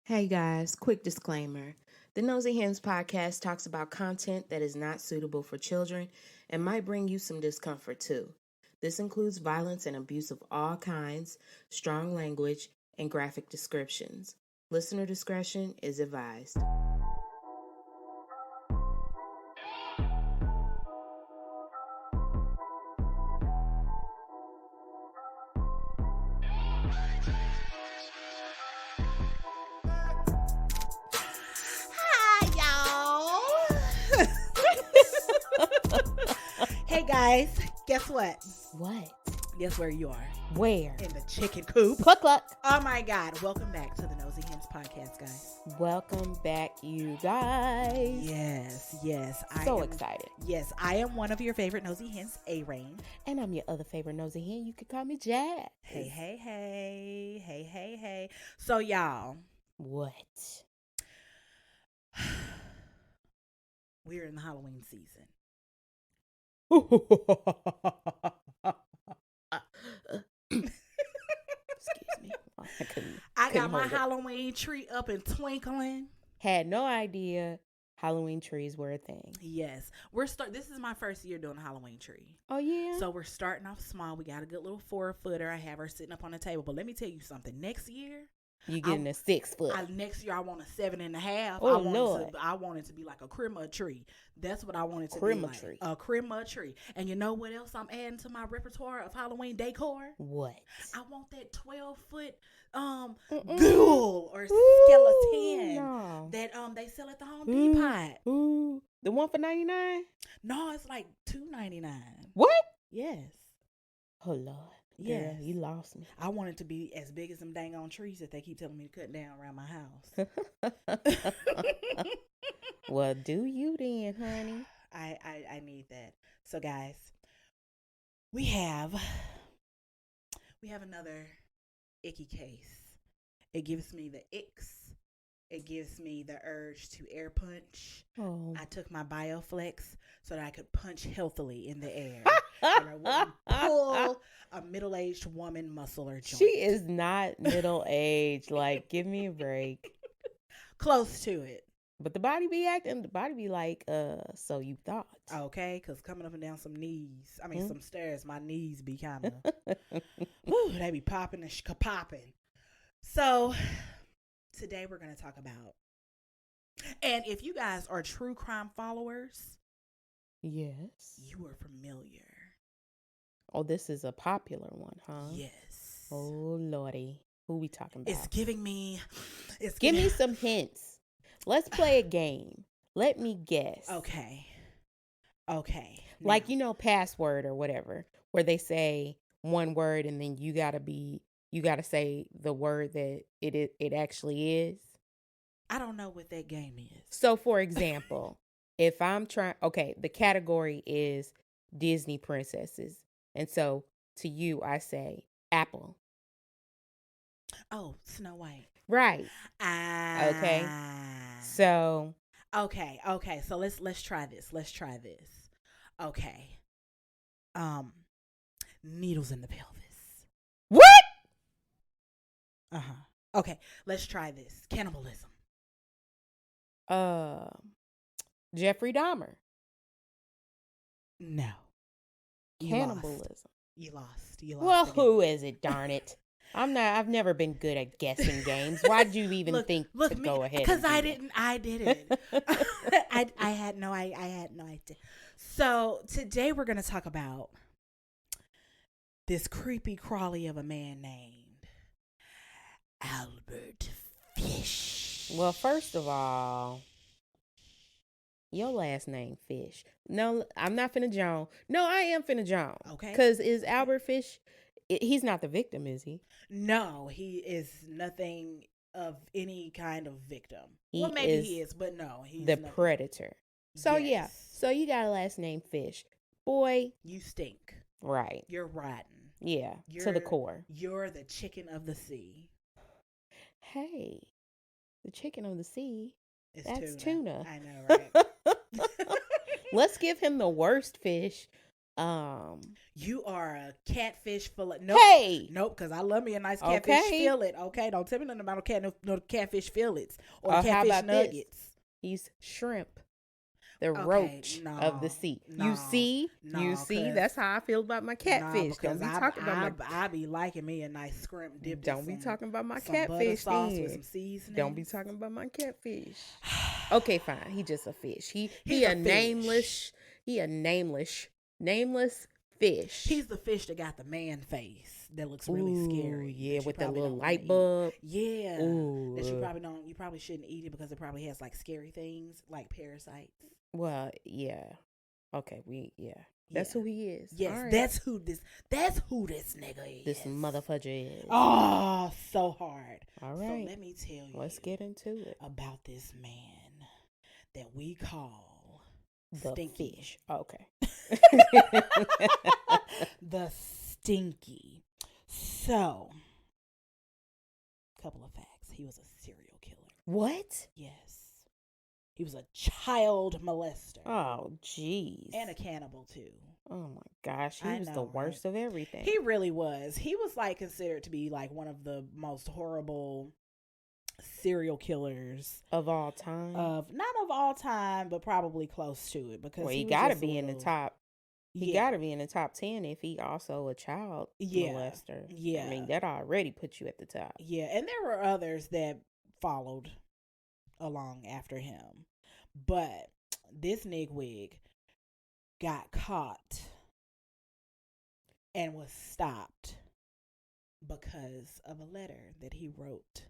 Hey guys, quick disclaimer. The Nosy Hens podcast talks about content that is not suitable for children and might bring you some discomfort too. This includes violence and abuse of all kinds, strong language, and graphic descriptions. Listener discretion is advised. Hey guys, guess what? What? Guess where you are? Where? In the chicken coop. Cluck cluck. Oh my God. Welcome back to the Nosy Hens podcast, guys. Welcome back, you guys. Yes. So excited. Yes, I am one of your favorite Nosy Hens, A-Rain. And I'm your other favorite nosy hen. You could call me Jazz. Hey. So y'all. What? We're in the Halloween season. Excuse me. I got my Halloween tree up and twinkling. Had no idea Halloween trees were a thing. Yes. This is my first year doing a Halloween tree. Oh, yeah? So we're starting off small. We got a good little 4-footer. I have her sitting up on the table. But let me tell you something. Next year, You getting a 6 foot. next year I want a 7.5. Oh, Lord. I want it to be like a crema tree. That's what I want it to Crema be like. tree. A crema tree. And you know what else I'm adding to my repertoire of Halloween decor? What? I want that 12-foot ghoul or skeleton No. that they sell at the Home Depot. Ooh. The one for $99? No, it's like $2.99. What? Yes. Oh, Lord. Yes. Girl, you lost me. I want it to be as big as them dang on trees that they keep telling me to cut down around my house. Well, do you then, honey? I need that. So guys, we have another icky case. It gives me the icks. It gives me the urge to air punch. Oh. I took my BioFlex so that I could punch healthily in the air. And I wouldn't pull a middle-aged woman muscle or joint. She is not middle-aged. Like, give me a break. Close to it. But the body be like, so you thought. Okay, because coming up and down some some stairs, my knees be kind of, they be popping and popping. So today we're going to talk about, and if you guys are true crime followers, yes, you are familiar. Oh, this is a popular one, huh? Yes. Oh, Lordy. Who we talking about? Give me some hints. Let's play a game. Let me guess. Okay. Like, password or whatever, where they say one word and then you gotta say the word that it actually is. I don't know what that game is. So, for example, if I'm the category is Disney princesses. And so to you, I say apple. Oh, Snow White. Right. Okay. So. Okay. So let's try this. Okay. Needles in the pelvis. What? Okay. Let's try this. Cannibalism. Jeffrey Dahmer. No. Cannibalism. You lost. Well, who is it? Darn it. I've never been good at guessing games. Why'd you even think to go ahead? Because I didn't. I had no idea. So today we're going to talk about this creepy crawly of a man named Albert Fish. Well, first of all, your last name Fish. No, I'm not finna Joan. No, I am finna Joan. Okay. Because is Albert Fish, he's not the victim, is he? No, he is nothing of any kind of victim. Maybe he is, but no. He's the predator. So, yes. Yeah. So you got a last name Fish. Boy. You stink. Right. You're rotten. Yeah, to the core. You're the chicken of the sea. Hey, the chicken of the sea. That's tuna. tuna. I know, right? Let's give him the worst fish You are a catfish fillet. Nope. Hey. Nope, because I love me a nice catfish fillet. Okay, don't tell me nothing about no catfish fillets or catfish nuggets. This? He's shrimp. The roach of the sea. You see? That's how I feel about my catfish. Don't be talking about I be liking me a nice shrimp dip. Don't be talking about my catfish sauce with some seasoning. Don't be talking about my catfish. Okay, fine. He just a fish. He a nameless fish. He's the fish that got the man face that looks really scary. Yeah, with the little light bulb. Yeah. Ooh. That you probably shouldn't eat it because it probably has like scary things like parasites. Well, yeah. Okay, That's who he is. Yes, right. That's who this nigga is. This motherfucker is. Oh, so hard. All right. So let me tell you. Let's get into it. About this man that we call the Stinky. Fish. Okay. The Stinky. So, couple of facts. He was a serial killer. What? Yes. He was a child molester. Oh, jeez. And a cannibal, too. Oh, my gosh. He was the worst of everything. He really was. He was, like, considered to be, like, one of the most horrible serial killers. Of all time? Not of all time, but probably close to it. Because he got to be in the top. He got to be in the top 10 if he also a child molester. Yeah. I mean, that already puts you at the top. Yeah, and there were others that followed along after him. But this nigwig got caught and was stopped because of a letter that he wrote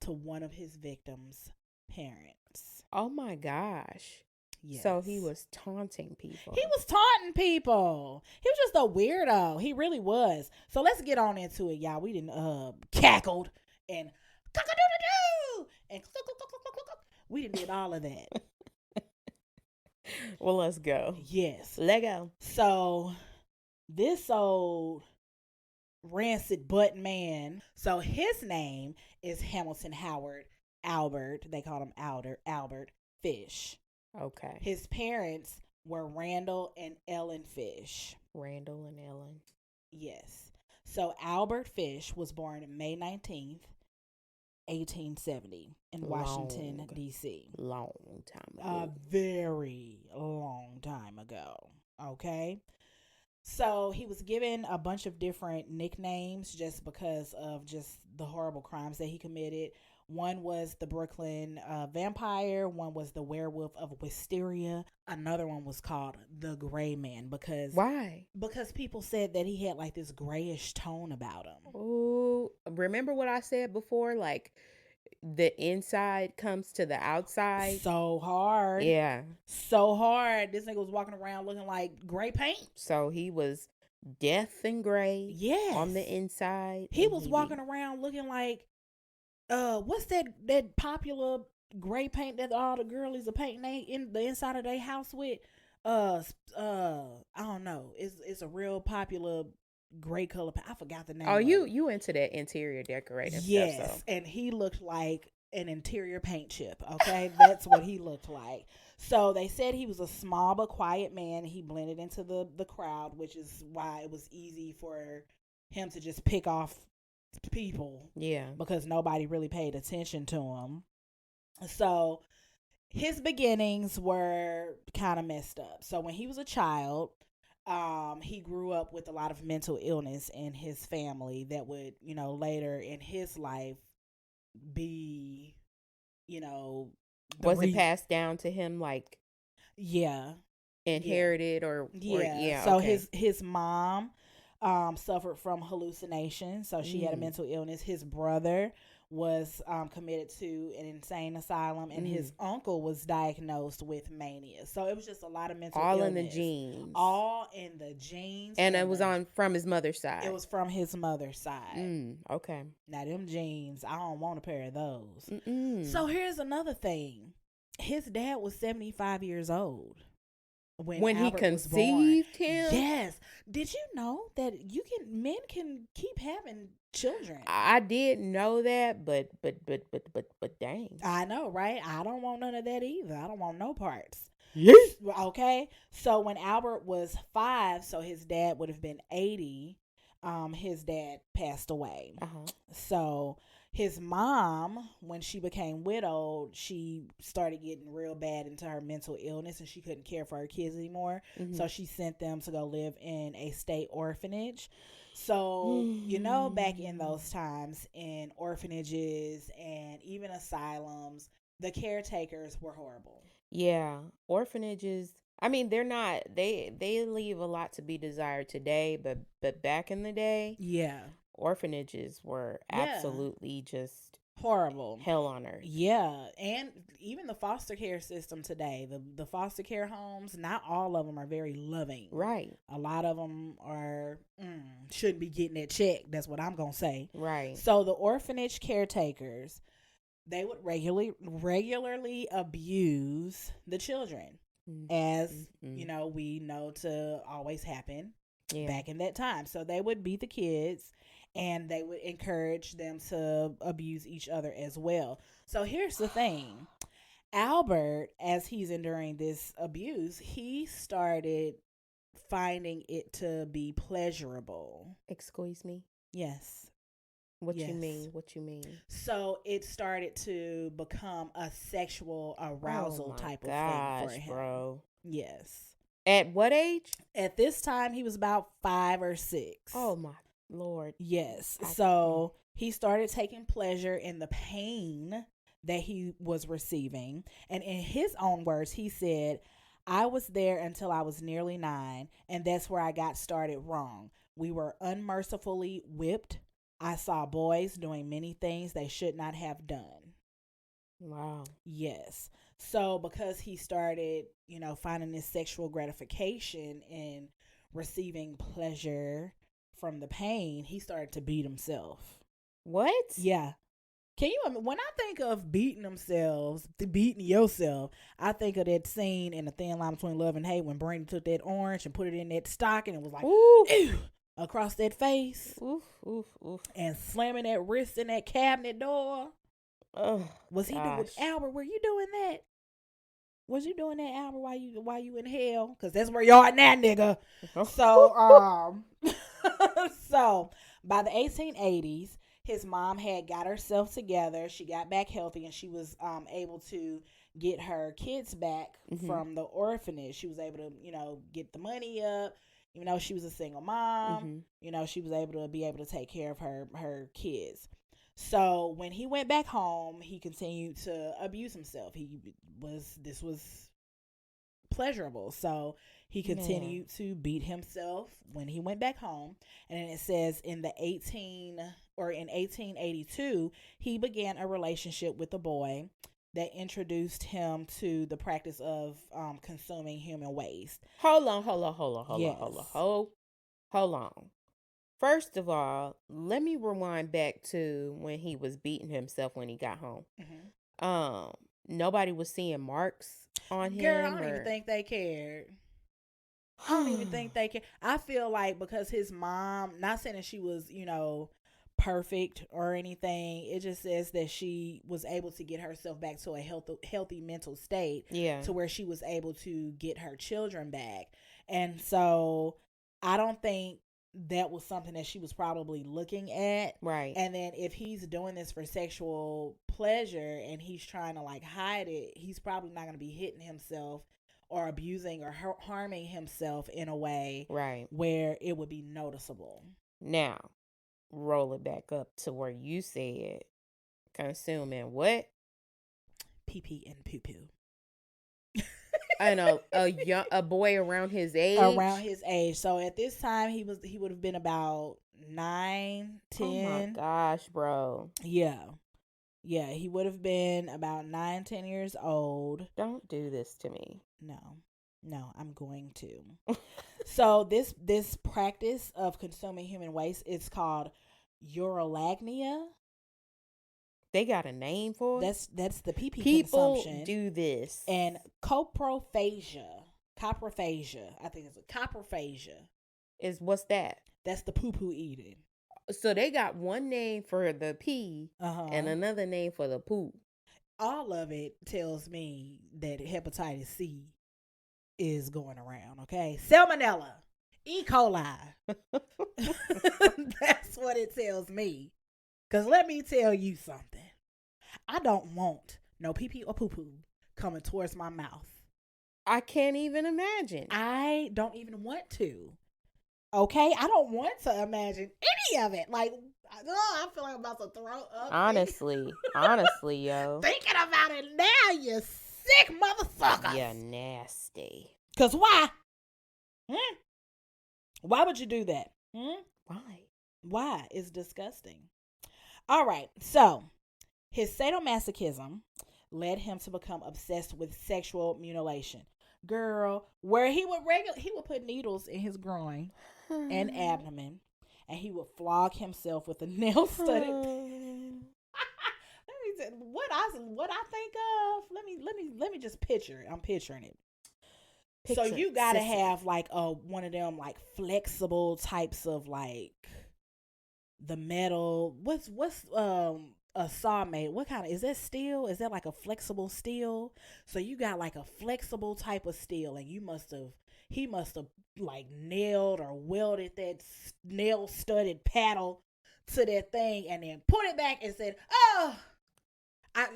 to one of his victims' parents. Oh my gosh. Yes. So he was taunting people. He was taunting people. He was just a weirdo. He really was. So let's get on into it, y'all. We didn't cackled and cock-a-doodle-doo and we didn't did all of that. Well, let's go. Yes. Let go. So this old rancid butt man. So his name is Hamilton Howard Albert. They called him Albert Fish. Okay. His parents were Randall and Ellen Fish. Randall and Ellen. Yes. So Albert Fish was born May 19th, 1870 in Washington, D.C. Long time ago. A very long time ago. Okay. So he was given a bunch of different nicknames just because of just the horrible crimes that he committed. One was the Brooklyn Vampire. One was the Werewolf of Wisteria. Another one was called the Gray Man because... Why? Because people said that he had like this grayish tone about him. Oh, remember what I said before? Like the inside comes to the outside. So hard. Yeah. So hard. This nigga was walking around looking like gray paint. So he was death and gray. Yes. On the inside. He was walking around looking like... what's that popular gray paint that all the girlies are painting in the inside of their house with? I don't know. It's a real popular gray color. I forgot the name. Oh, you into that interior decorating yes, stuff? Yes, and he looked like an interior paint chip. Okay, that's what he looked like. So they said he was a small but quiet man. He blended into the crowd, which is why it was easy for him to just pick off people. Yeah. Because nobody really paid attention to him. So his beginnings were kind of messed up. So when he was a child, he grew up with a lot of mental illness in his family that would, later in his life be, was it passed down to him like inherited or so okay. his mom suffered from hallucinations, so she had a mental illness. His brother was committed to an insane asylum, and his uncle was diagnosed with mania. So it was just a lot of mental illness. All in the genes. And it was from his mother's side. It was from his mother's side. Okay. Now them genes, I don't want a pair of those. So here's another thing. His dad was 75 years old. When he conceived him? Yes. Did you know that men can keep having children? I did know that, but dang. I know, right? I don't want none of that either. I don't want no parts. Yeet. Okay, so when Albert was 5, so his dad would have been 80. His dad passed away. Uh-huh. So his mom, when she became widowed, she started getting real bad into her mental illness, and she couldn't care for her kids anymore. Mm-hmm. So she sent them to go live in a state orphanage. So, back in those times, in orphanages and even asylums, the caretakers were horrible. Yeah, orphanages. I mean, they're not. They leave a lot to be desired today, but back in the day, Yeah. orphanages were Yeah. absolutely just Horrible. hell on earth. Yeah, and even the foster care system today, the foster care homes, not all of them are very loving. Right. A lot of them are shouldn't be getting that check. That's what I'm gonna say. Right. So the orphanage caretakers, they would regularly abuse the children, as we know to always happen back in that time. So they would beat the kids, and they would encourage them to abuse each other as well. So here's the thing. Albert, as he's enduring this abuse, he started finding it to be pleasurable. Excuse me. Yes. What Yes. you mean? What you mean? So it started to become a sexual arousal type of thing for him. Bro. Yes. At what age? At this time, he was about 5 or 6. Oh my Lord. Yes. So he started taking pleasure in the pain that he was receiving. And in his own words, he said, I was there until I was nearly 9, and that's where I got started wrong. We were unmercifully whipped. I saw boys doing many things they should not have done. Wow. Yes. So because he started, finding this sexual gratification and receiving pleasure from the pain, he started to beat himself. What? Yeah. Can you, when I think of beating yourself, I think of that scene in The Thin Line Between Love and Hate when Brandy took that orange and put it in that stock, and it was like, ooh, across that face. Oof, oof, oof. And slamming that wrist in that cabinet door. Oh, was he doing, Albert, were you doing that? Was you doing that, Albert, while you in hell? Because that's where y'all at now, nigga. So, so by the 1880s, his mom had got herself together. She got back healthy, and she was able to get her kids back from the orphanage. She was able to, get the money up. Even though she was a single mom, she was able to take care of her kids. So when he went back home, he continued to abuse himself. This was pleasurable. So he continued to beat himself when he went back home. And then it says in 1882, he began a relationship with a boy that introduced him to the practice of consuming human waste. Hold on. First of all, let me rewind back to when he was beating himself when he got home. Nobody was seeing marks on him. Girl, I don't even think they cared. I don't even think they cared. I feel like because his mom, not saying that she was, perfect or anything, it just says that she was able to get herself back to a healthy mental state. Yeah. To where she was able to get her children back. And so I don't think that was something that she was probably looking at. Right. And then if he's doing this for sexual pleasure and he's trying to hide it, he's probably not going to be hitting himself or abusing or harming himself in a way where it would be noticeable. Now, roll it back up to where you said consuming what? Pee-pee and poo-poo. I know, a boy around his age. So at this time, he would have been about 9, 10. Oh my gosh, bro. Yeah, he would have been about 9, 10 years old. Don't do this to me. No, I'm going to. So this practice of consuming human waste is called urolagnia. They got a name for it? That's the pee-pee People consumption. do this. And coprophagia. I think it's a coprophagia. What's that? That's the poo-poo eating. So they got one name for the pee and another name for the poo. All of it tells me that hepatitis C is going around, okay? Salmonella, E. coli. That's what it tells me. Because let me tell you something. I don't want no pee-pee or poo-poo coming towards my mouth. I can't even imagine. I don't even want to. Okay? I don't want to imagine any of it. Like, I feel like I'm about to throw up. Honestly, yo. Thinking about it now, you sick motherfucker. Yeah, nasty. Because why? Why would you do that? Why? It's disgusting. All right. So, his sadomasochism led him to become obsessed with sexual mutilation. Girl, where he would put needles in his groin and abdomen, and he would flog himself with a nail-studded. What I think of. Let me just picture it. I'm picturing it. So you gotta have like one of them like flexible types of like the metal. What's a saw made? What kind of, is that steel? Is that like a flexible steel? So you got like a flexible type of steel, and he must have like nailed or welded that nail studded paddle to that thing, and then put it back and said, "Oh,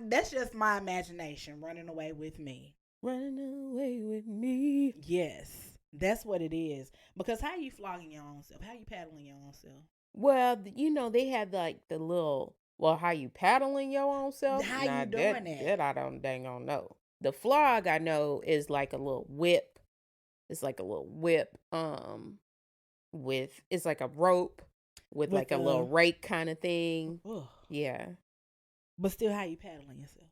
that's just my imagination running away with me." Running away with me. Yes, that's what it is. Because how you flogging your own self? How you paddling your own self? Well, they have like the little. Well, how you paddling your own self? How you doing that? That I don't dang on know. The flog I know is like a little whip. It's like a little whip. It's like a rope with like a little rake kind of thing. Ugh. Yeah. But still, how you paddling yourself?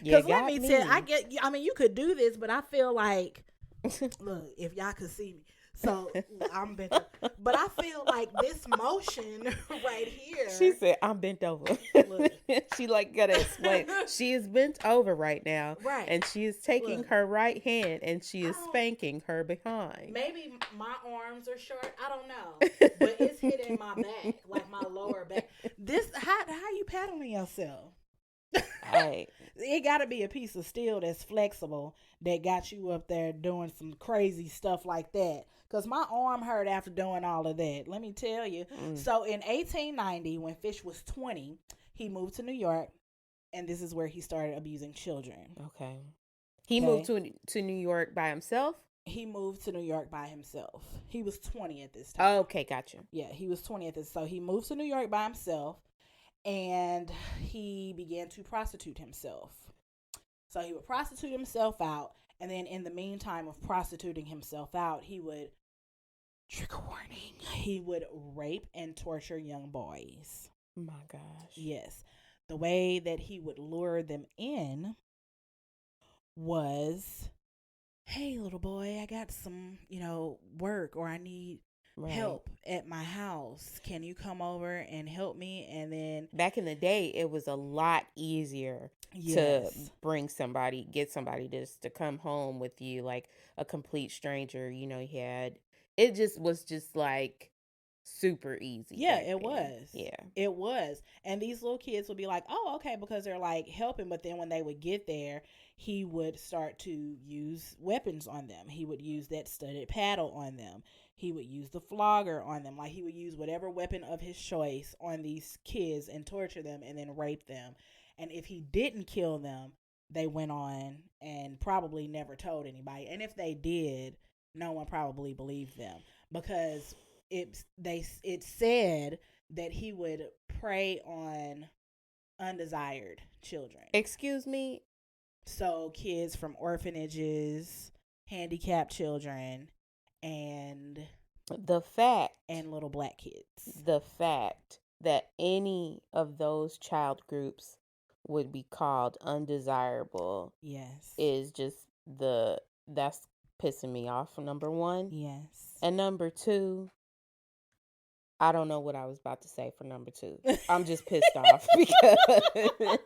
Because let me tell you, I mean, you could do this, but I feel like, look, if y'all could see me. So I'm bent over. But I feel like this motion right here. She said, I'm bent over. She like gotta explain. She is bent over right now. Right. And she is taking her right hand and she is spanking her behind. Maybe my arms are short. I don't know. But it's hitting my back, like my lower back. How you paddling yourself? It got to be a piece of steel that's flexible that got you up there doing some crazy stuff like that. Because my arm hurt after doing all of that. Let me tell you. So in 1890, when Fish was 20, he moved to New York. And this is where he started abusing children. Okay. He moved to New York by himself? He moved to New York by himself. He was 20 at this time. Okay, gotcha. Yeah, he was 20 at this. So he moved to New York by himself. And he began to prostitute himself. So he would prostitute himself out. And then in the meantime of prostituting himself out, he would, trigger warning, he would rape and torture young boys. My gosh. Yes. The way that he would lure them in was, hey, little boy, I got some, work, or I need help at my house. Can you come over and help me? And then back in the day, it was a lot easier to get somebody just to come home with you, like a complete stranger. It just was like super easy. Yeah, it was. Yeah, it was. And these little kids would be like, oh, okay, because they're like helping. But then when they would get there, he would start to use weapons on them. He would use that studded paddle on them. He would use the flogger on them. Like, he would use whatever weapon of his choice on these kids and torture them and then rape them. And if he didn't kill them, they went on and probably never told anybody. And if they did, no one probably believed them, because it said that he would prey on undesired children. Excuse me? So kids from orphanages, handicapped children, and little black kids. The fact that any of those child groups would be called undesirable, yes, is just that's pissing me off, number one. Yes. And number two, I don't know what I was about to say for number two. I'm just pissed off because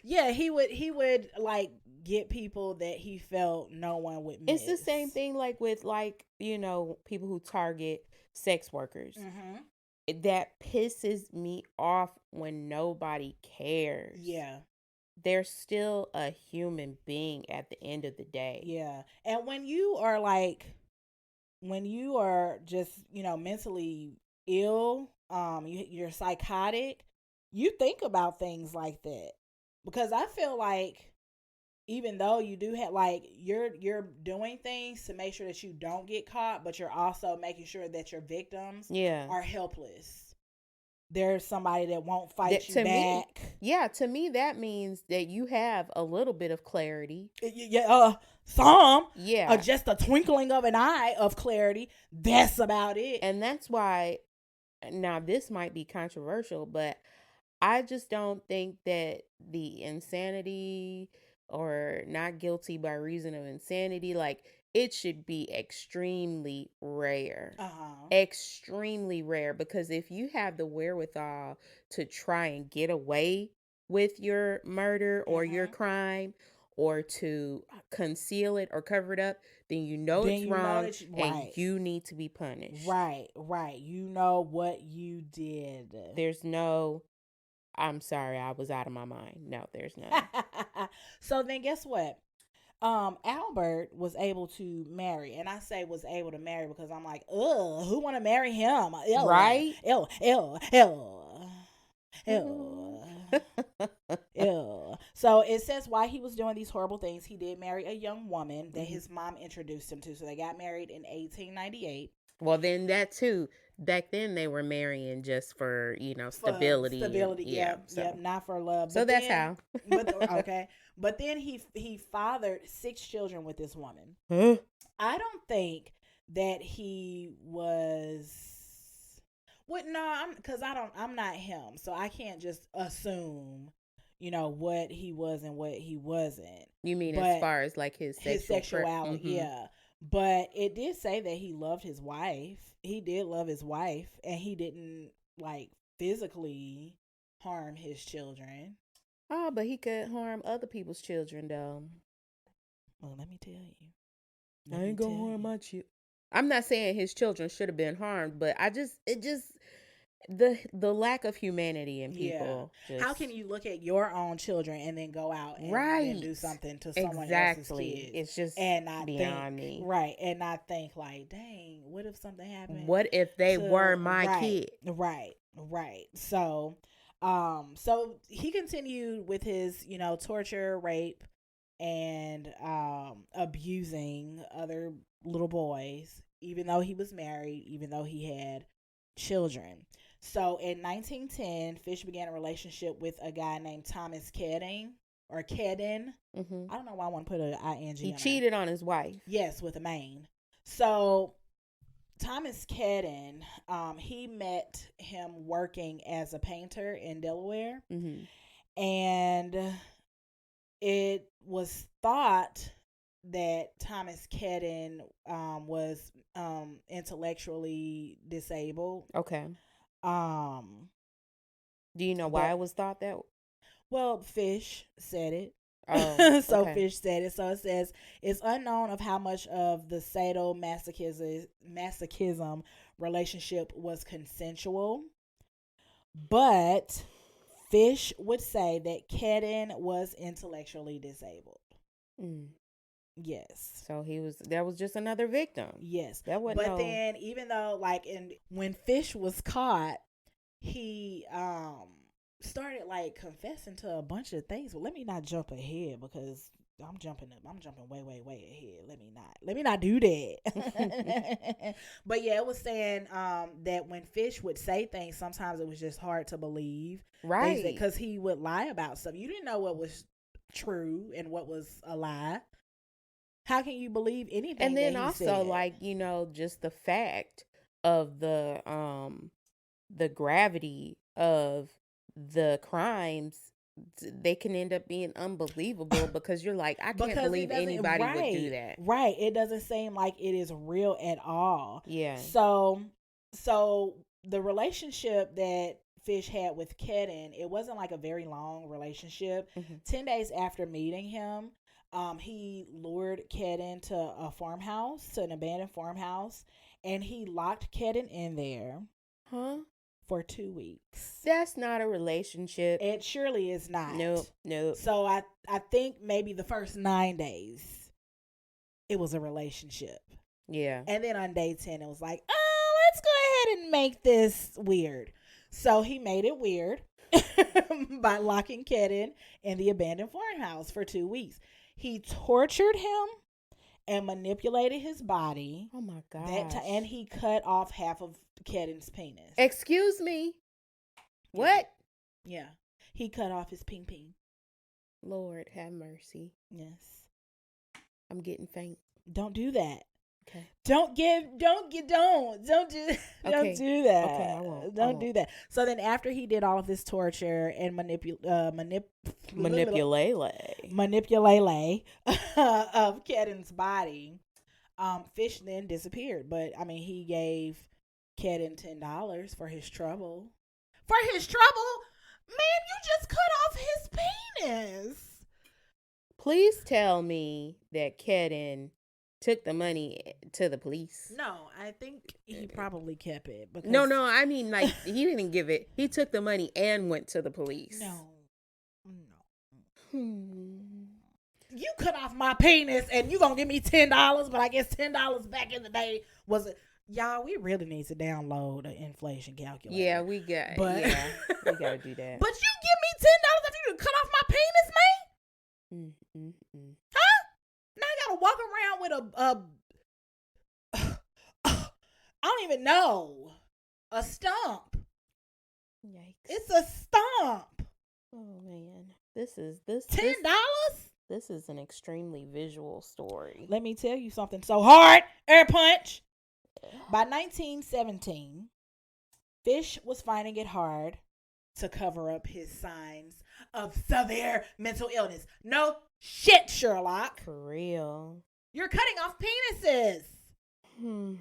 yeah, he would like get people that he felt no one would miss. It's the same thing like with people who target sex workers. Mm-hmm. That pisses me off when nobody cares. Yeah. they're still a human being at the end of the day. Yeah. And when you are just, mentally ill, you're psychotic, you think about things like that. Because I feel like even though you do have like you're doing things to make sure that you don't get caught, but you're also making sure that your victims Yeah. are helpless. There's somebody that won't fight That, you to me, back. yeah, to me that means that you have a little bit of clarity. Yeah, Yeah. just a twinkling of an eye of clarity. That's about it. And that's why, now this might be controversial, but I just don't think that the insanity or not guilty by reason of insanity, like, it should be extremely rare. Extremely rare. Because if you have the wherewithal to try and get away with your murder or your crime, or to conceal it or cover it up, then you know Then it's you know wrong, that and you need to be punished. Right. You know what you did. There's no, I'm sorry, I was out of my mind. No, there's none. So then guess what? Albert was able to marry, and I say was able to marry because I'm like, ugh, who want to marry him? Ew, Right? Ew. Ew. So it says why he was doing these horrible things. He did marry a young woman that his mom introduced him to. So they got married in 1898. Well, then that too. Back then they were marrying just for, stability. Stability, yep, not for love. So that's how. Okay. But then he fathered 6 children with this woman. Huh? I don't think that he was. What? No, I'm not him, so I can't just assume, what he was and what he wasn't. You mean as far as like his sexuality? Yeah. But it did say that he loved his wife. He did love his wife, and he didn't like physically harm his children. Oh, but he could harm other people's children, though. Well, let me tell you. I ain't gonna harm my children. I'm not saying his children should have been harmed, but the lack of humanity in people. Yeah. How can you look at your own children and then go out and then do something to someone else's kids? It's just and not beyond me. Right. And not think like, dang, what if something happened? What if they were my kid? Right. So so he continued with his, torture, rape, and abusing other little boys, even though he was married, even though he had children. So in 1910, Fish began a relationship with a guy named Thomas Kedden. I don't know why I want to put an ing. He cheated on his wife. Yes, with a main. So Thomas Kedden, he met him working as a painter in Delaware, and it was thought that Thomas Kedden was intellectually disabled. Okay. Do you know why it was thought that? Well, Fish said it. Oh, so okay. Fish said it. So it says it's unknown of how much of the sadomasochism relationship was consensual, but Fish would say that Kedden was intellectually disabled. Yes. So that was just another victim. Yes. That wasn't. But then, even though when Fish was caught, he started confessing to a bunch of things. Well, let me not jump ahead because I'm jumping way ahead. Let me not do that. But yeah, it was saying that when Fish would say things, sometimes it was just hard to believe. Right. Because he would lie about stuff. You didn't know what was true and what was a lie. How can you believe anything? And then that he also said? just the fact of the gravity of the crimes, they can end up being unbelievable because you're like, I can't believe anybody would do that. Right. It doesn't seem like it is real at all. Yeah. So the relationship that Fish had with Kedden, it wasn't like a very long relationship. 10 days after meeting him, he lured Kedden to an abandoned farmhouse, and he locked Kedden in there. Huh? for 2 weeks. That's not a relationship. It surely is not. Nope. So I think maybe the first 9 days, it was a relationship. Yeah. And then on day 10, it was like, oh, let's go ahead and make this weird. So he made it weird by locking Kedin in the abandoned farmhouse for 2 weeks. He tortured him and manipulated his body. Oh my gosh. And he cut off half of Kedin's penis. Excuse me. What? Yeah. He cut off his ping. Lord have mercy. Yes. I'm getting faint. Don't do that. Okay. Don't do that. Okay, I won't. Don't do that. So then after he did all of this torture and manipulate of Kedin's body, Fish then disappeared. But I mean, he gave Kedin $10 for his trouble. For his trouble? Man, you just cut off his penis. Please tell me that Kedin took the money to the police. No, I think he probably kept it. Because No, I mean, like, he didn't give it. He took the money and went to the police. No. You cut off my penis and you gonna give me $10, but I guess $10 back in the day was it. Y'all, we really need to download an inflation calculator. Yeah, we gotta do that. But you give me $10 if you cut off my penis, man? Huh? Now I gotta walk around with I don't even know, a stump. Yikes! It's a stump. Oh man, this $10. This is an extremely visual story. Let me tell you something so hard. Air punch. By 1917, Fish was finding it hard to cover up his signs of severe mental illness. No shit, Sherlock. For real. You're cutting off penises. And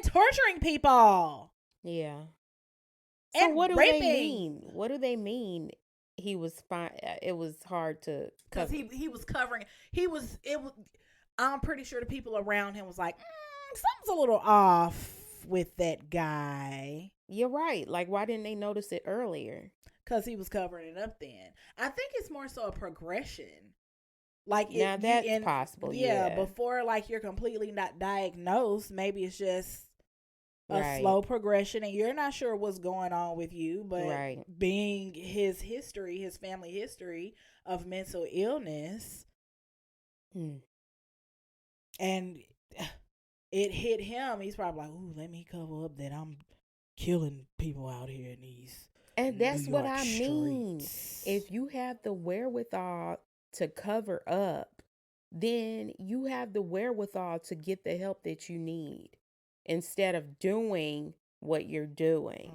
torturing people. Yeah. And so what do raping. They mean? What do they mean? He was fine. It was hard to because he was covering. I'm pretty sure the people around him was like, something's a little off with that guy. You're right. Like, why didn't they notice it earlier? Because he was covering it up then. I think it's more so a progression. Like now that's possible. Yeah. Before like you're completely not diagnosed, maybe it's just a slow progression and you're not sure what's going on with you, but being his family history of mental illness, and it hit him. He's probably like, "Ooh, let me cover up that I'm killing people out here in these." And that's New York what I mean. If you have the wherewithal to cover up, then you have the wherewithal to get the help that you need instead of doing what you're doing.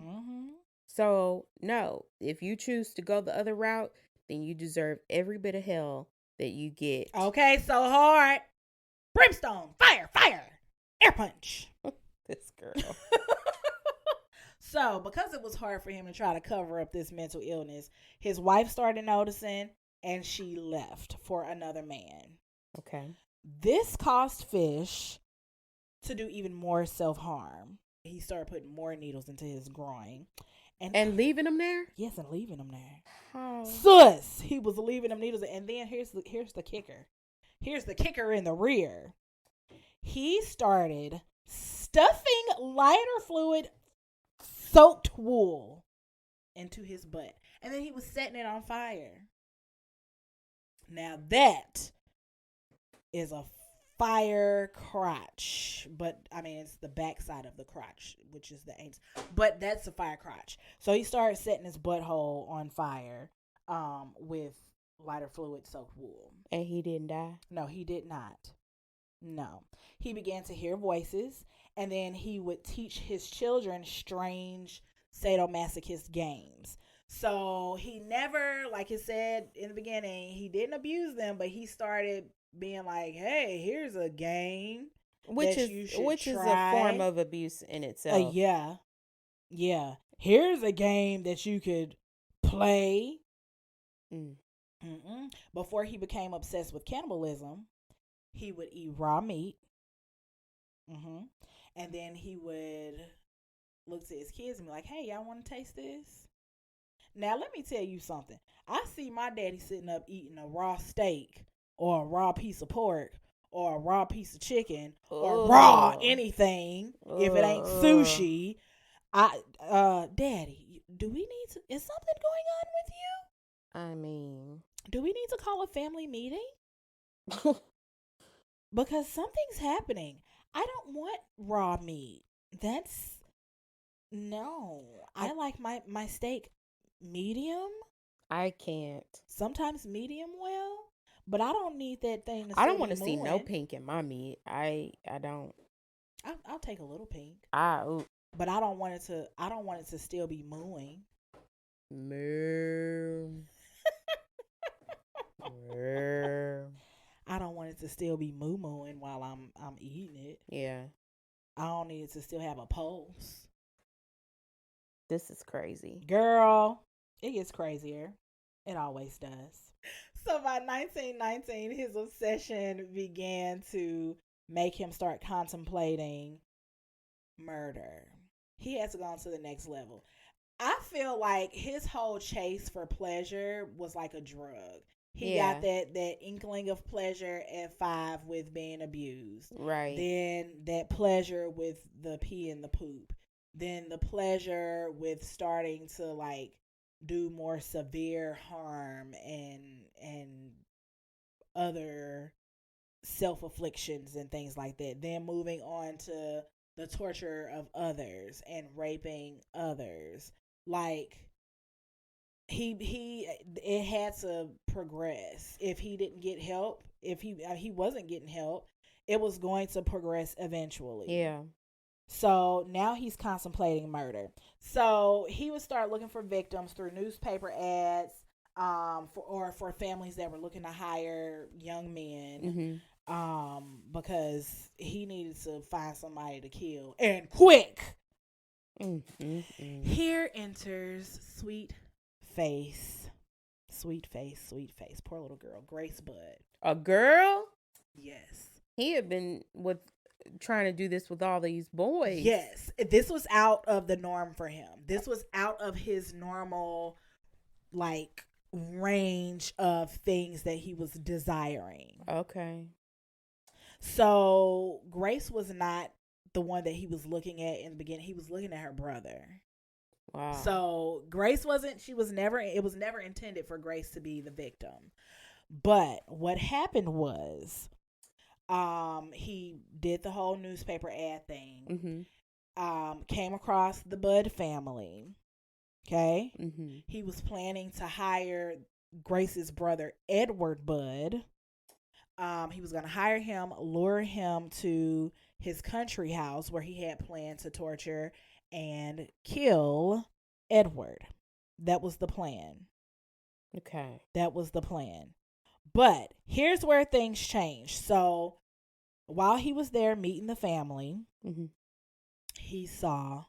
So, no, if you choose to go the other route, then you deserve every bit of hell that you get. Okay, so hard. Brimstone, fire, air punch. This girl. So, because it was hard for him to try to cover up this mental illness, his wife started noticing and she left for another man. Okay. This caused Fish to do even more self-harm. He started putting more needles into his groin. And leaving them there? Yes, and leaving them there. How? Sus! He was leaving them needles. And then here's the kicker. Here's the kicker in the rear. He started stuffing lighter fluid soaked wool into his butt. And then he was setting it on fire. Now that is a fire crotch. But, I mean, it's the backside of the crotch, which is the anus. But that's a fire crotch. So he started setting his butthole on fire with lighter fluid soaked wool. And he didn't die? No, he did not. No. He began to hear voices, and then he would teach his children strange sadomasochist games. So he never, like it said in the beginning, he didn't abuse them, but he started being like, hey, here's a game. Which is a form of abuse in itself. Yeah. Here's a game that you could play. Before he became obsessed with cannibalism, he would eat raw meat. And then he would look to his kids and be like, hey, y'all want to taste this? Now, let me tell you something. I see my daddy sitting up eating a raw steak or a raw piece of pork or a raw piece of chicken or raw anything. If it ain't sushi, Daddy, do we need to, is something going on with you? I mean, do we need to call a family meeting? Because something's happening. I don't want raw meat. No. I like my steak medium. I can't. Sometimes medium well, but I don't need that thing to I don't want to see no pink in my meat. I don't. I'll take a little pink. But I don't want it to still be mooing. Moo. I don't want it to still be moo-mooing while I'm eating it. Yeah. I don't need it to still have a pulse. This is crazy. Girl, it gets crazier. It always does. So by 1919, his obsession began to make him start contemplating murder. He has to go on to the next level. I feel like his whole chase for pleasure was like a drug. He got that inkling of pleasure at 5 with being abused. Right. Then that pleasure with the pee and the poop. Then the pleasure with starting to like do more severe harm and other self-afflictions and things like that. Then moving on to the torture of others and raping others. Like it had to progress. If he didn't get help, if he wasn't getting help, it was going to progress eventually. Yeah. So now he's contemplating murder. So he would start looking for victims through newspaper ads, for families that were looking to hire young men, because he needed to find somebody to kill and quick. Here enters sweet face. Poor little girl, Grace Budd. A girl? Yes. He had been trying to do this with all these boys. Yes. This was out of the norm for him. This was out of his normal, like, range of things that he was desiring. Okay. So Grace was not the one that he was looking at in the beginning. He was looking at her brother. Wow. So Grace it was never intended for Grace to be the victim. But what happened was, he did the whole newspaper ad thing. Came across the Budd family. Okay. He was planning to hire Grace's brother, Edward Budd. He was going to hire him, lure him to his country house where he had planned to torture and kill Edward. That was the plan. Okay. That was the plan. But here's where things changed. So while he was there meeting the family, he saw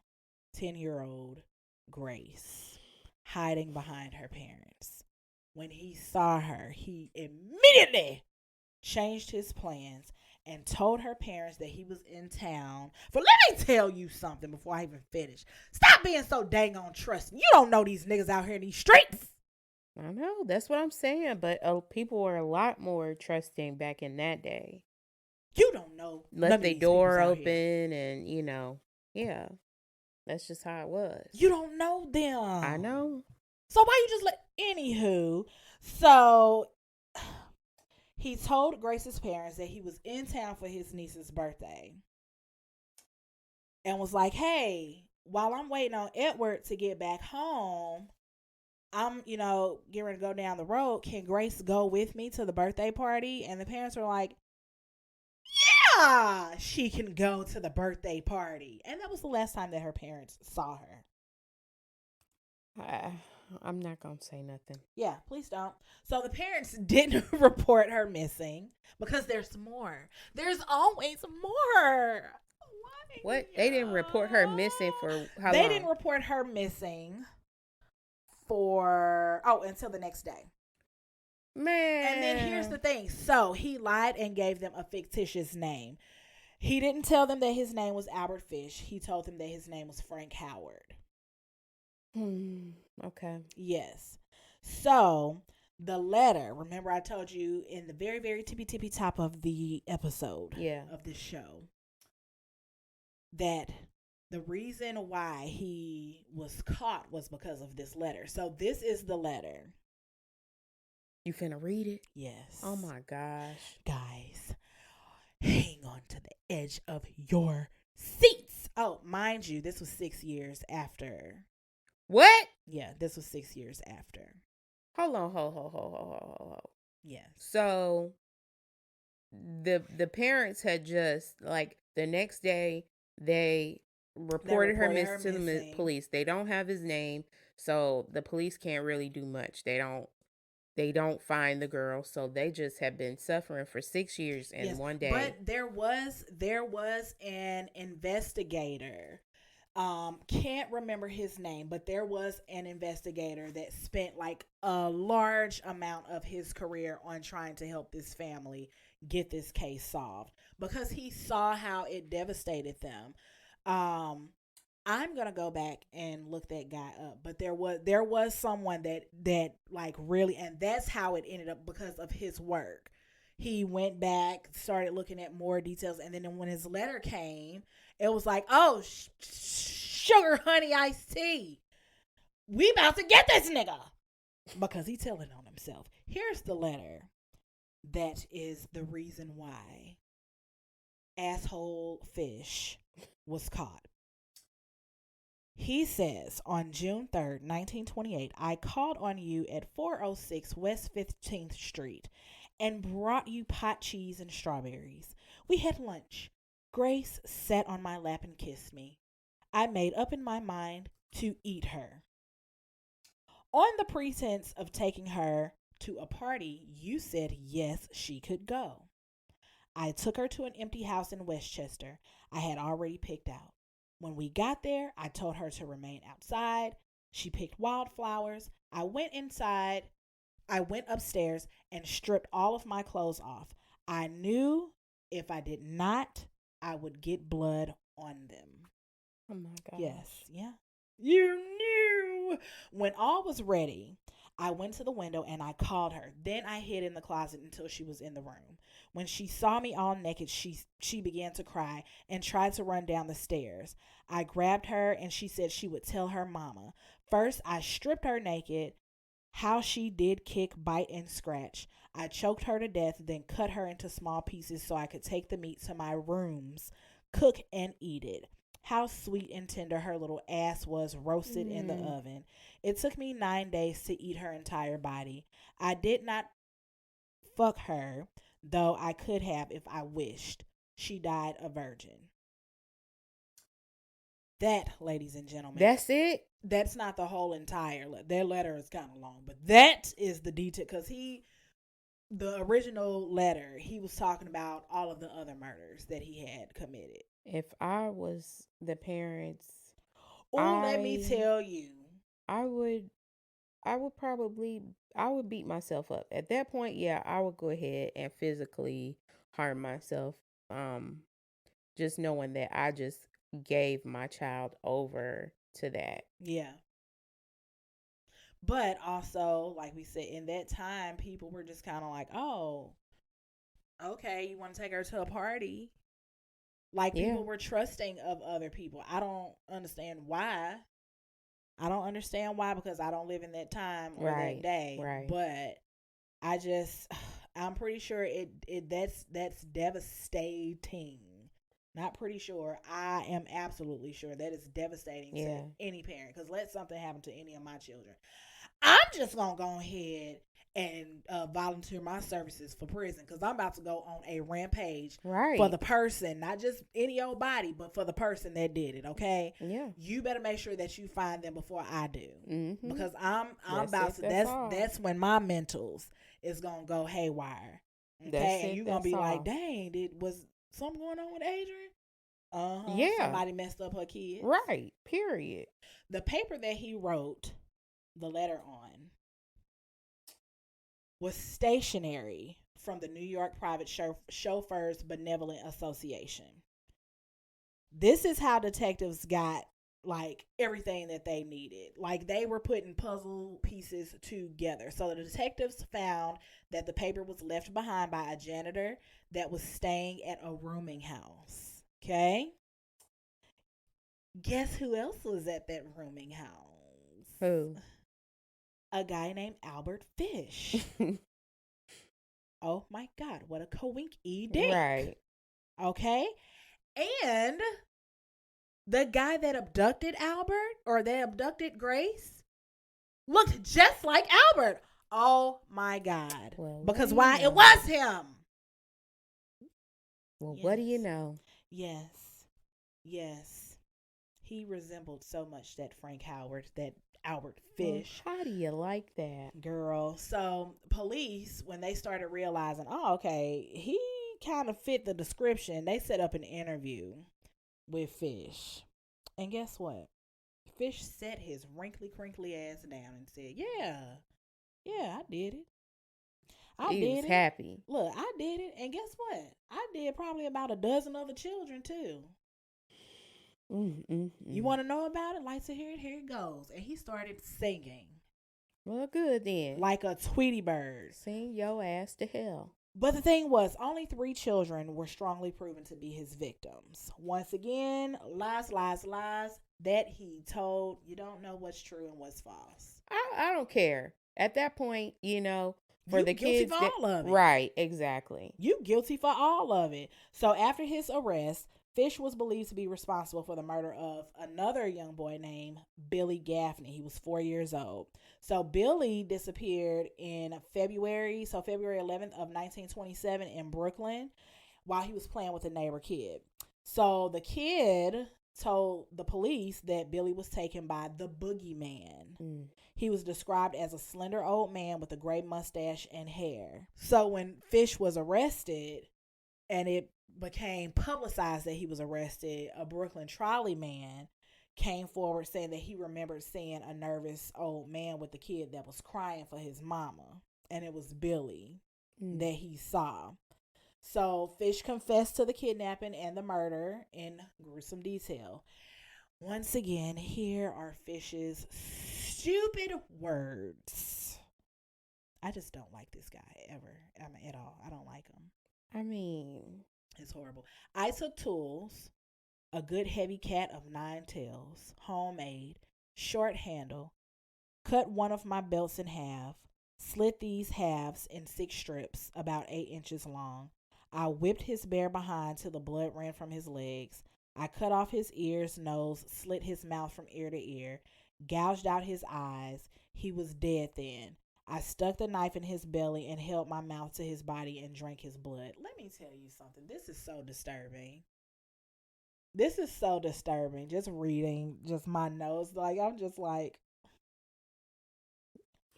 10-year-old Grace hiding behind her parents. When he saw her, he immediately changed his plans and told her parents that he was in town. For let me tell you something before I even finish. Stop being so dang on trusting. You don't know these niggas out here in these streets. I know. That's what I'm saying. But people were a lot more trusting back in that day. You don't know. Left their door open and, yeah. That's just how it was. You don't know them. I know. So why you just anywho, so he told Grace's parents that he was in town for his niece's birthday. And was like, hey, while I'm waiting on Edward to get back home, I'm, getting ready to go down the road. Can Grace go with me to the birthday party? And the parents were like, yeah, she can go to the birthday party. And that was the last time that her parents saw her. I'm not going to say nothing. Yeah, please don't. So the parents didn't report her missing because there's more. There's always more. What? They didn't report her missing for how long? They didn't report her missing until the next day. Man. And then here's the thing. So he lied and gave them a fictitious name. He didn't tell them that his name was Albert Fish. He told them that his name was Frank Howard. Okay. Yes. So the letter, remember I told you in the very, very tippy top of the episode of this show that the reason why he was caught was because of this letter. So this is the letter. You finna read it? Yes. Oh my gosh. Guys, hang on to the edge of your seats. Oh, mind you, this was 6 years after. What? Yeah, this was 6 years after. Hold on, hold. Yes. So the parents had just, like, the next day they reported her missing to the police. They don't have his name, so the police can't really do much. They don't find the girl, so they just have been suffering for 6 years and one day. But there was an investigator. Can't remember his name, but there was an investigator that spent like a large amount of his career on trying to help this family get this case solved because he saw how it devastated them. I'm gonna go back and look that guy up, but there was someone that like really, and that's how it ended up because of his work. He went back, started looking at more details, and then when his letter came, it was like, oh, sugar honey iced tea, we about to get this nigga because he telling on himself. Here's the letter that is the reason why asshole Fish was caught. He says, on June 3rd, 1928, I called on you at 406 West 15th Street and brought you pot cheese and strawberries. We had lunch. Grace sat on my lap and kissed me. I made up in my mind to eat her. On the pretense of taking her to a party, you said yes, she could go. I took her to an empty house in Westchester I had already picked out. When we got there, I told her to remain outside. She picked wildflowers. I went upstairs and stripped all of my clothes off. I knew if I did not, I would get blood on them. Oh my gosh. Yes, yeah. You knew. When all was ready, I went to the window and I called her. Then I hid in the closet until she was in the room. When she saw me all naked, she began to cry and tried to run down the stairs. I grabbed her and she said she would tell her mama. First, I stripped her naked. How she did kick, bite, and scratch. I choked her to death, then cut her into small pieces so I could take the meat to my rooms, cook, and eat it. How sweet and tender her little ass was roasted in the oven. It took me 9 days to eat her entire body. I did not fuck her, though I could have if I wished. She died a virgin. That, ladies and gentlemen. That's it? That's not the whole entire letter. Their letter is kind of long, but that is the detail. Because the original letter, he was talking about all of the other murders that he had committed. If I was the parents, let me tell you, I would beat myself up. At that point, yeah, I would go ahead and physically harm myself. Just knowing that I just gave my child over to that. Yeah. But also, like we said, in that time, people were just kind of like, oh, okay, you want to take her to a party? Like, people were trusting of other people. I don't understand why. Because I don't live in that time or that day. Right. But I'm pretty sure that's devastating. Not pretty sure. I am absolutely sure that is devastating to any parent. Because let something happen to any of my children, I'm just going to go ahead and volunteer my services for prison. Because I'm about to go on a rampage for the person. Not just any old body, but for the person that did it, okay? Yeah. You better make sure that you find them before I do. Mm-hmm. Because I'm about to, that's when my mentals is going to go haywire. Okay? And you're going to be like, dang, was something going on with Adrian? Yeah. Somebody messed up her kid. Right. Period. The paper that he wrote the letter on was stationery from the New York Private Chauffeurs Benevolent Association. This is how detectives got like everything that they needed. Like they were putting puzzle pieces together. So the detectives found that the paper was left behind by a janitor that was staying at a rooming house. Okay? Guess who else was at that rooming house? Who? A guy named Albert Fish. Oh my God, what a coink-y dink. Right. Okay? And the guy that abducted Albert or that abducted Grace looked just like Albert. Oh my God. Well, because why? It was him. Well, yes. What do you know? Yes. Yes. He resembled so much that Frank Howard, that Albert Fish. Well, how do you like that? Girl. So police, when they started realizing, oh, okay, he kind of fit the description, they set up an interview with Fish. And guess what? Fish set his wrinkly, crinkly ass down and said, yeah, I did it. He was happy. Look, I did it. And guess what? I did probably about a dozen other children, too. You want to know about it? Like to hear it? Here it goes. And he started singing. Well, good then. Like a Tweety bird. Sing your ass to hell. But the thing was, only 3 children were strongly proven to be his victims. Once again, lies that he told. You don't know what's true and what's false. I don't care. At that point, for the kids. For all of it. Right, exactly. You guilty for all of it. So after his arrest, Fish was believed to be responsible for the murder of another young boy named Billy Gaffney. He was 4 years old. So Billy disappeared in February 11th of 1927 in Brooklyn while he was playing with a neighbor kid. So the kid told the police that Billy was taken by the boogeyman. He was described as a slender old man with a gray mustache and hair. So when Fish was arrested and it became publicized that he was arrested, a Brooklyn trolley man came forward saying that he remembered seeing a nervous old man with a kid that was crying for his mama. And it was Billy that he saw. So Fish confessed to the kidnapping and the murder in gruesome detail. Once again, here are Fish's stupid words. I just don't like this guy ever. At all. I don't like him. I mean, it's horrible. I took tools, a good heavy cat of 9 tails, homemade, short handle, cut one of my belts in half, slit these halves in 6 strips about 8 inches long. I whipped his bare behind till the blood ran from his legs. I cut off his ears, nose, slit his mouth from ear to ear, gouged out his eyes. He was dead then. I stuck the knife in his belly and held my mouth to his body and drank his blood. Let me tell you something. This is so disturbing. Just reading, just my notes. Like, I'm just like.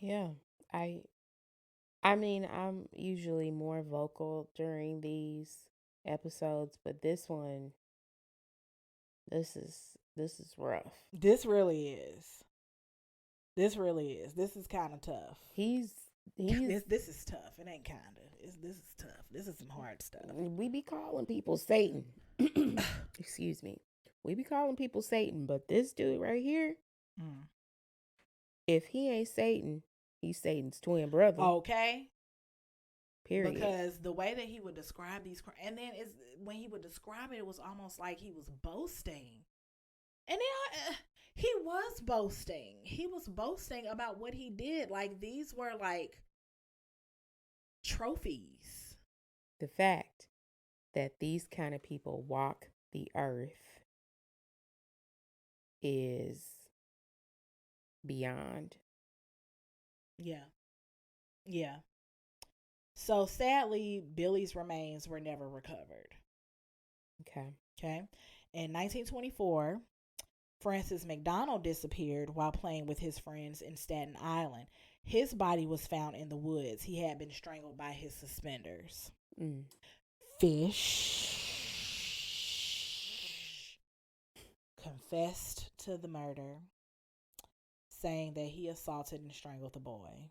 Yeah. I mean, I'm usually more vocal during these episodes, but this one, this is rough. This really is. This is kind of tough. This is tough. It ain't kind of. This is tough. This is some hard stuff. We be calling people Satan. Excuse me. We be calling people Satan, but this dude right here, if he ain't Satan, he's Satan's twin brother. Okay. Period. Because the way that he would describe these, and then when he would describe it, it was almost like he was boasting. And then he was boasting. He was boasting about what he did. Like, these were like trophies. The fact that these kind of people walk the earth is beyond. Yeah. Yeah. So sadly, Billy's remains were never recovered. Okay. In 1924, Francis McDonald disappeared while playing with his friends in Staten Island. His body was found in the woods. He had been strangled by his suspenders. Fish confessed to the murder, saying that he assaulted and strangled the boy.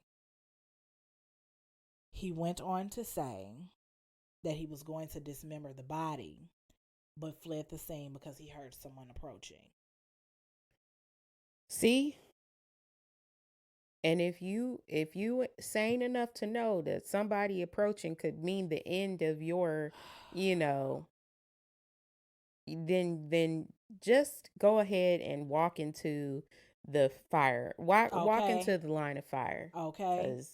He went on to say that he was going to dismember the body, but fled the scene because he heard someone approaching. See? And if you sane enough to know that somebody approaching could mean the end of your, you know, then just go ahead and walk into the fire. Walk Okay. into the line of fire. Okay. Cause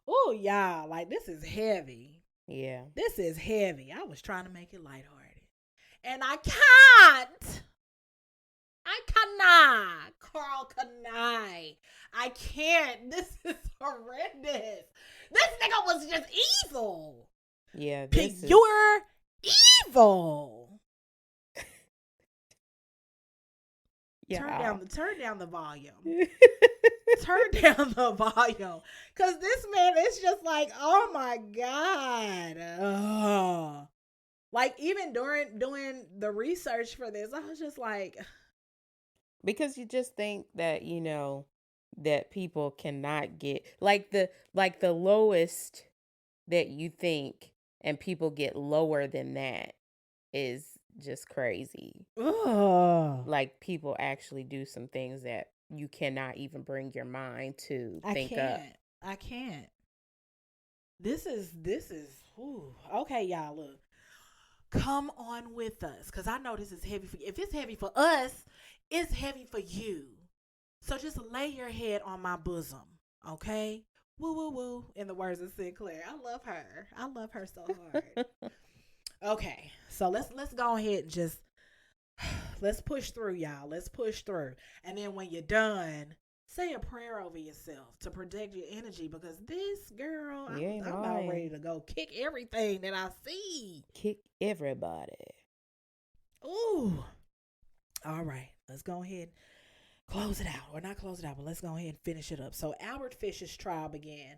Oh, y'all, like this is heavy. yeah. This is heavy. I was trying to make it lighthearted. And I can't. I cannot. Carl cannot. I can't. This is horrendous. This nigga was just evil. Yeah, Pure evil. Yeah. Turn down the volume. Turn down the volume. Cause this man is just like, oh my God. Ugh. Like even during doing the research for this, I was just like, Because you just think that, that people cannot get like the lowest that you think, and people get lower than that, is just crazy. ugh. Like people actually do some things that you cannot even bring your mind to think up. I can't. This is ooh. Okay, y'all, look. Come on with us, because I know this is heavy for you. If it's heavy for us, it's heavy for you. So just lay your head on my bosom, okay? Woo, woo, woo, in the words of Sinclair. I love her. I love her so hard. Okay, so let's go ahead and just, let's push through, y'all. Let's push through. And then when you're done, say a prayer over yourself to protect your energy, because this girl, I'm about ready to go kick everything that I see. Kick everybody. Ooh. All right. Let's go ahead and close it out. Or not close it out, but let's go ahead and finish it up. So Albert Fish's trial began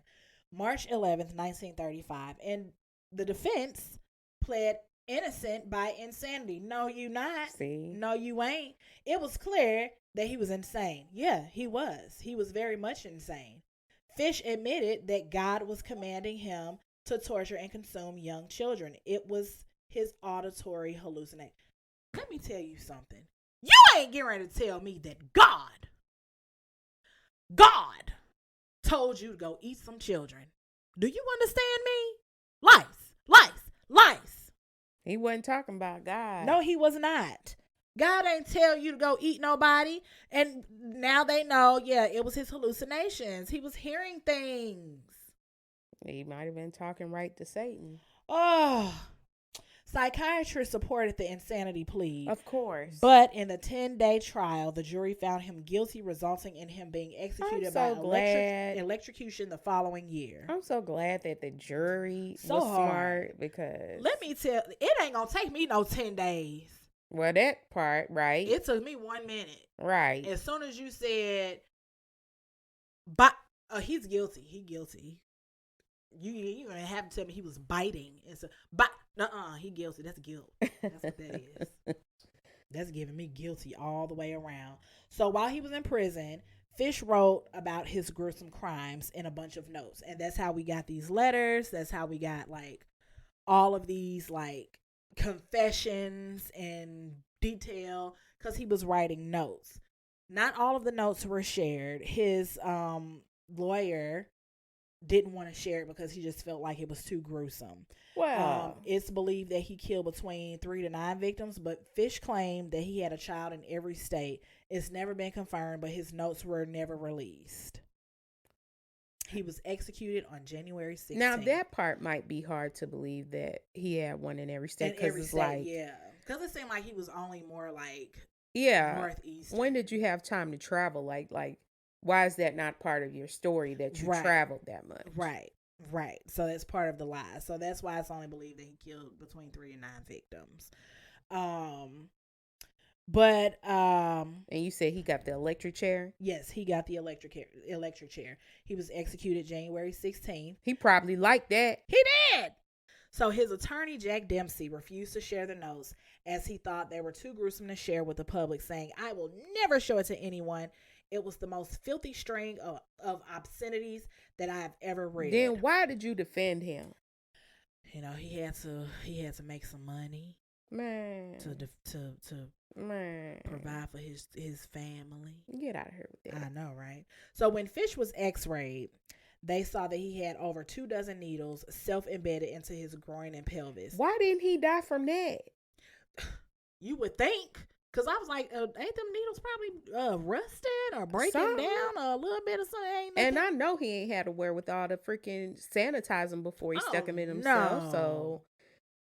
March 11th, 1935. And the defense pled innocent by insanity. No, you not. See? No, you ain't. It was clear that he was insane. Yeah, he was. He was very much insane. Fish admitted that God was commanding him to torture and consume young children. It was his auditory hallucination. Let me tell you something. You ain't getting ready to tell me that God told you to go eat some children. Do you understand me? Lice. He wasn't talking about God. No, he was not. God ain't tell you to go eat nobody. And now they know, yeah, it was his hallucinations. He was hearing things. He might have been talking right to Satan. Oh, psychiatrists supported the insanity plea. Of course. But in the 10-day trial, the jury found him guilty, resulting in him being executed by electrocution the following year. I'm so glad that the jury was smart, because let me tell, it ain't gonna take me no 10 days. Well, that part, right? It took me 1 minute. Right. As soon as you said, but he's guilty. He guilty. You gonna have to tell me he was biting. And so, but he guilty. That's guilt. That's what that is. That's giving me guilty all the way around. So while he was in prison, Fish wrote about his gruesome crimes in a bunch of notes, and that's how we got these letters. That's how we got like all of these like confessions and detail, because he was writing notes. Not all of the notes were shared. His lawyer didn't want to share it because he just felt like it was too gruesome. Wow. It's believed that he killed between 3 to 9 victims, but Fish claimed that he had a child in every state. It's never been confirmed, but his notes were never released. He was executed on January 16th. Now, that part might be hard to believe, that he had one in every state. Yeah. Because it seemed like he was only more like northeast. When did you have time to travel? Like, why is that not part of your story, that you traveled that much? Right. So that's part of the lie. So that's why it's only believed that he killed between 3 and 9 victims. And you said he got the electric chair? Yes, he got the electric chair. He was executed January 16th. He probably liked that. He did. So his attorney, Jack Dempsey, refused to share the notes as he thought they were too gruesome to share with the public, saying, "I will never show it to anyone. It was the most filthy string of obscenities that I have ever read." Then why did you defend him? He had to make some money. Man. to Man. provide for his family. Get out of here with that. I know, right? So when Fish was x-rayed, they saw that he had over 24 needles self-embedded into his groin and pelvis. Why didn't he die from that? You would think. Because I was like, ain't them needles probably rusted or breaking down or a little bit of something? And I know he ain't had to wherewithal to freaking sanitize them before he stuck them in himself. No. So,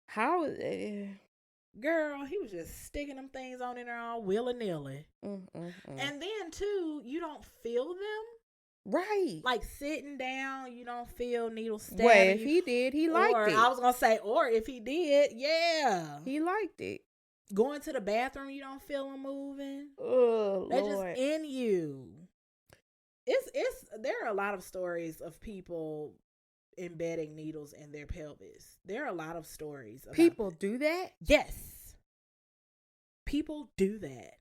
how... Girl, he was just sticking them things on in there all willy-nilly. And then, too, you don't feel them. Right. Like sitting down, you don't feel needles stabbing. Well, if he did, he liked it. I was going to say, or if he did, yeah. He liked it. Going to the bathroom, you don't feel them moving. Oh, They're just in you. There are a lot of stories of people embedding needles in their pelvis. There are a lot of stories about people do that? Yes. People do that.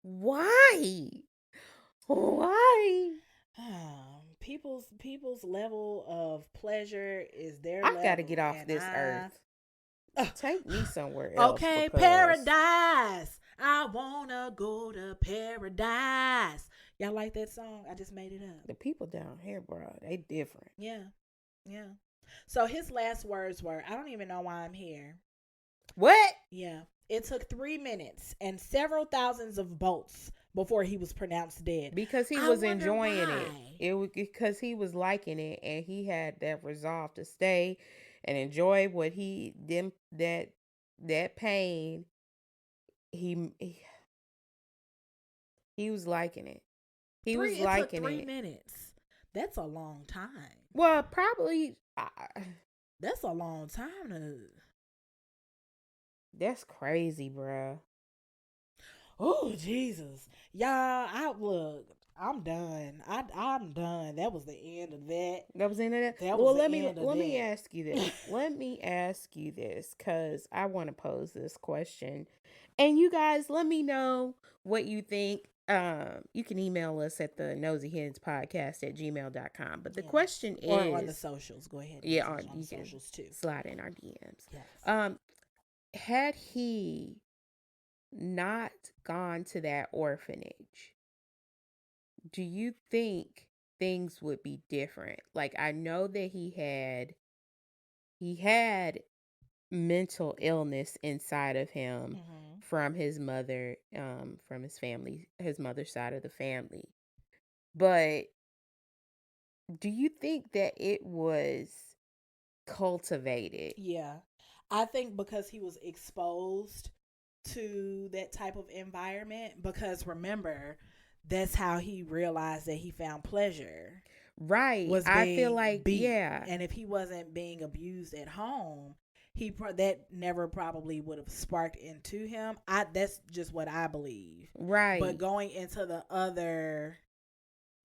Why? People's level of pleasure is their I gotta get off this earth. Take me somewhere else. Okay, paradise. I wanna go to paradise. Y'all like that song? I just made it up. The people down here, bro, they different. Yeah. So his last words were, I don't even know why I'm here. What? Yeah. It took 3 minutes and several thousands of bolts before he was pronounced dead. Because he was enjoying it. It was because he was liking it, and he had that resolve to stay and enjoy what that pain. He was liking it. He was liking it. 3 minutes. That's a long time. Well, probably. That's a long time to. That's crazy, bruh. Oh, Jesus. Y'all, I'm done. I'm done. That was the end of that. That was the end of that? Well, let me ask you this. Let me ask you this, because I want to pose this question. And you guys, let me know what you think. You can email us at the nosyhenspodcast@gmail.com. But the question is... Or on the socials. Go ahead. Yeah, on the socials too. Slide in our DMs. Yes. Had he not gone to that orphanage, do you think things would be different? Like, I know that he had mental illness inside of him from his mother, from his family, his mother's side of the family. But do you think that it was cultivated? Yeah. I think because he was exposed to that type of environment, because remember, that's how he realized that he found pleasure. Right. I feel like, beat. Yeah. And if he wasn't being abused at home, that never probably would have sparked into him. That's just what I believe. Right. But going into the other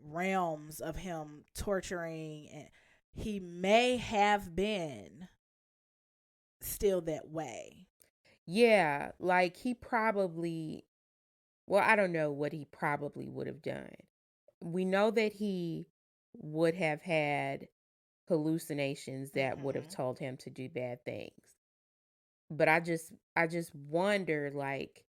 realms of him torturing, he may have been still that way. Yeah, like he probably, well, I don't know what he probably would have done. We know that he would have had hallucinations that would have told him to do bad things. But I just wonder, like,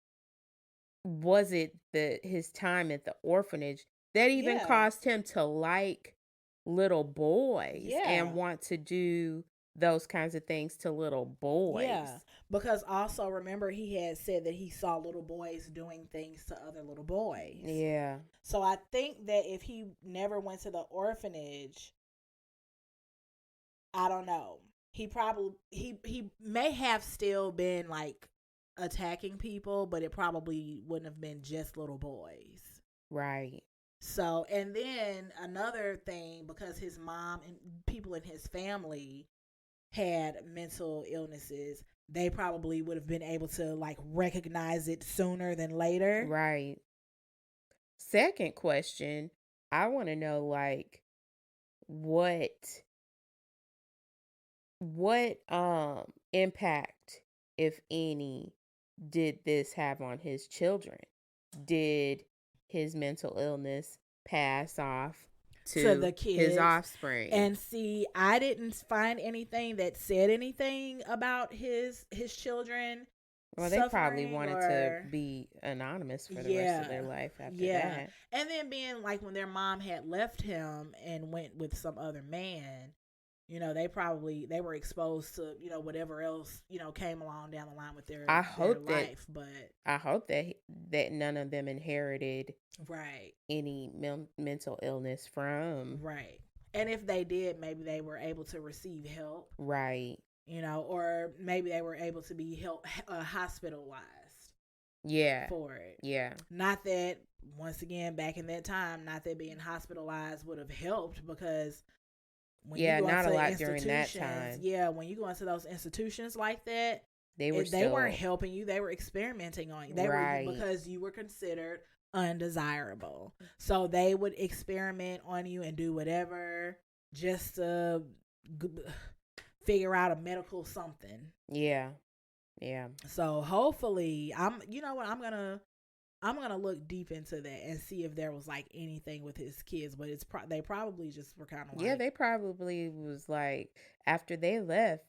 was it his time at the orphanage that even caused him to like little boys and want to do those kinds of things to little boys? Yeah, because also remember, he had said that he saw little boys doing things to other little boys. Yeah. So I think that if he never went to the orphanage, I don't know. He may have still been like attacking people, but it probably wouldn't have been just little boys. Right. So, and then another thing, because his mom and people in his family had mental illnesses, they probably would have been able to like recognize it sooner than later. Right. Second question, I want to know, like, what impact, if any, did this have on his children? Did his mental illness pass off to the kids, his offspring. And see, I didn't find anything that said anything about his children. Well, they probably wanted to be anonymous for the rest of their life after that. And then being like when their mom had left him and went with some other man, you know, they were exposed to, you know, whatever else, you know, came along down the line with their life. But I hope that none of them inherited right any mental illness from. Right. And if they did, maybe they were able to receive help. Right. You know, or maybe they were able to be hospitalized. Yeah. For it. Yeah. Not that, once again, back in that time, not that being hospitalized would have helped, because when you go not into a lot during that time. Yeah, when you go into those institutions like that, they weren't helping you. They were experimenting on you. Because you were considered undesirable. So they would experiment on you and do whatever just to figure out a medical something. Yeah. So hopefully, I'm gonna look deep into that and see if there was like anything with his kids, but they probably just were kind of like, they probably was like, after they left,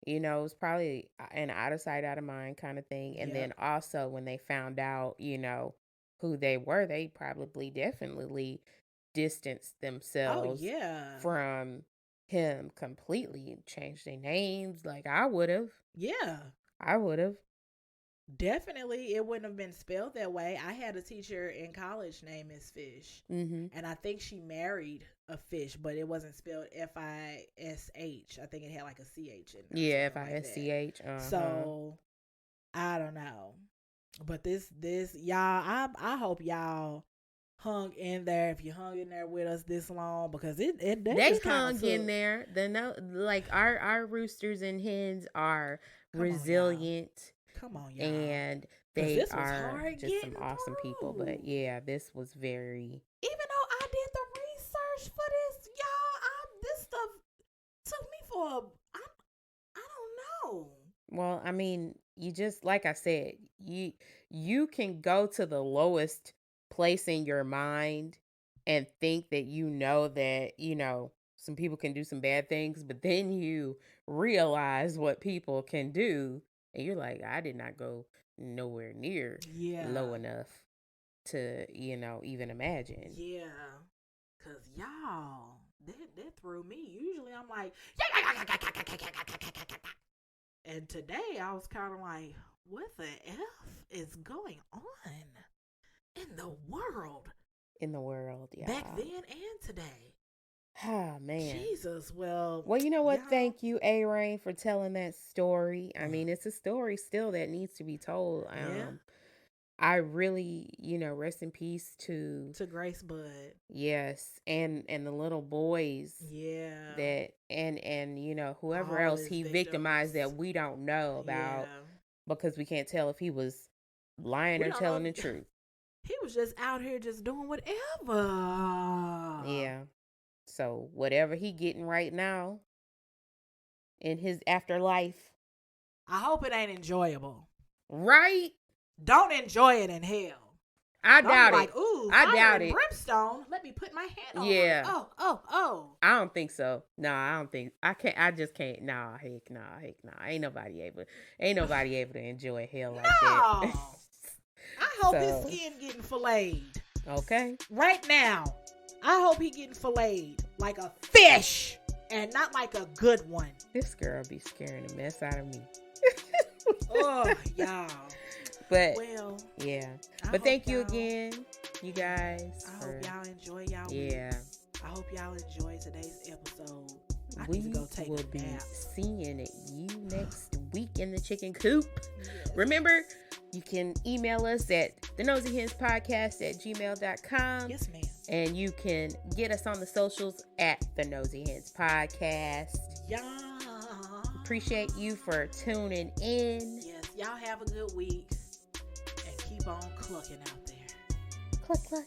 you know, it was probably an out of sight, out of mind kind of thing. And then also when they found out, you know, who they were, they probably definitely distanced themselves from him completely and changed their names. Like I would have. Yeah. I would have. Definitely, it wouldn't have been spelled that way. I had a teacher in college named Miss Fish, and I think she married a fish, but it wasn't spelled Fish. I think it had like a CH in it. Yeah, Fisch. So I don't know, but this y'all, I hope y'all hung in there. If you hung in there with us this long, because they hung in there. Like our roosters and hens are resilient. Come on, y'all. And they are just some awesome people. But yeah, this was very. Even though I did the research for this, y'all, this stuff took me for I don't know. Well, I mean, you just, like I said, you can go to the lowest place in your mind and think that you know that, you know, some people can do some bad things, but then you realize what people can do. And you're like, I did not go nowhere near low enough to, you know, even imagine. Yeah. Because y'all, that threw me. Usually I'm like, and today I was kind of like, what the F is going on in the world? Yeah. Back then and today. Oh, man. Jesus, well, you know what? Thank you, A-Rain, for telling that story. I mean, it's a story still that needs to be told. I really, you know, rest in peace to Grace Bud. Yes, and the little boys. Yeah. That and you know, whoever else he victimized that we don't know about because we can't tell if he was lying or telling the truth. He was just out here just doing whatever. Yeah. So whatever he getting right now in his afterlife, I hope it ain't enjoyable. Right? Don't enjoy it in hell. I doubt it. Like, ooh, I doubt it. Brimstone. Let me put my hand on. Yeah. Oh. I don't think so. No, I don't think. I can't. I just can't. Nah. Heck, nah. Ain't nobody able to enjoy hell like that. I hope his skin getting filleted. Okay. Right now. I hope he getting filleted like a fish and not like a good one. This girl be scaring the mess out of me. Oh, y'all. But, well, yeah. But thank you again, you guys. I hope y'all enjoy y'all week. I hope y'all enjoy today's episode. We will be seeing you next week in the chicken coop. Yes. Remember, you can email us at thenosyhenspodcast@gmail.com. Yes, ma'am. And you can get us on the socials at The Nosy Hens Podcast. Yeah. Appreciate you for tuning in. Yes, y'all have a good week. And keep on clucking out there. Cluck, cluck.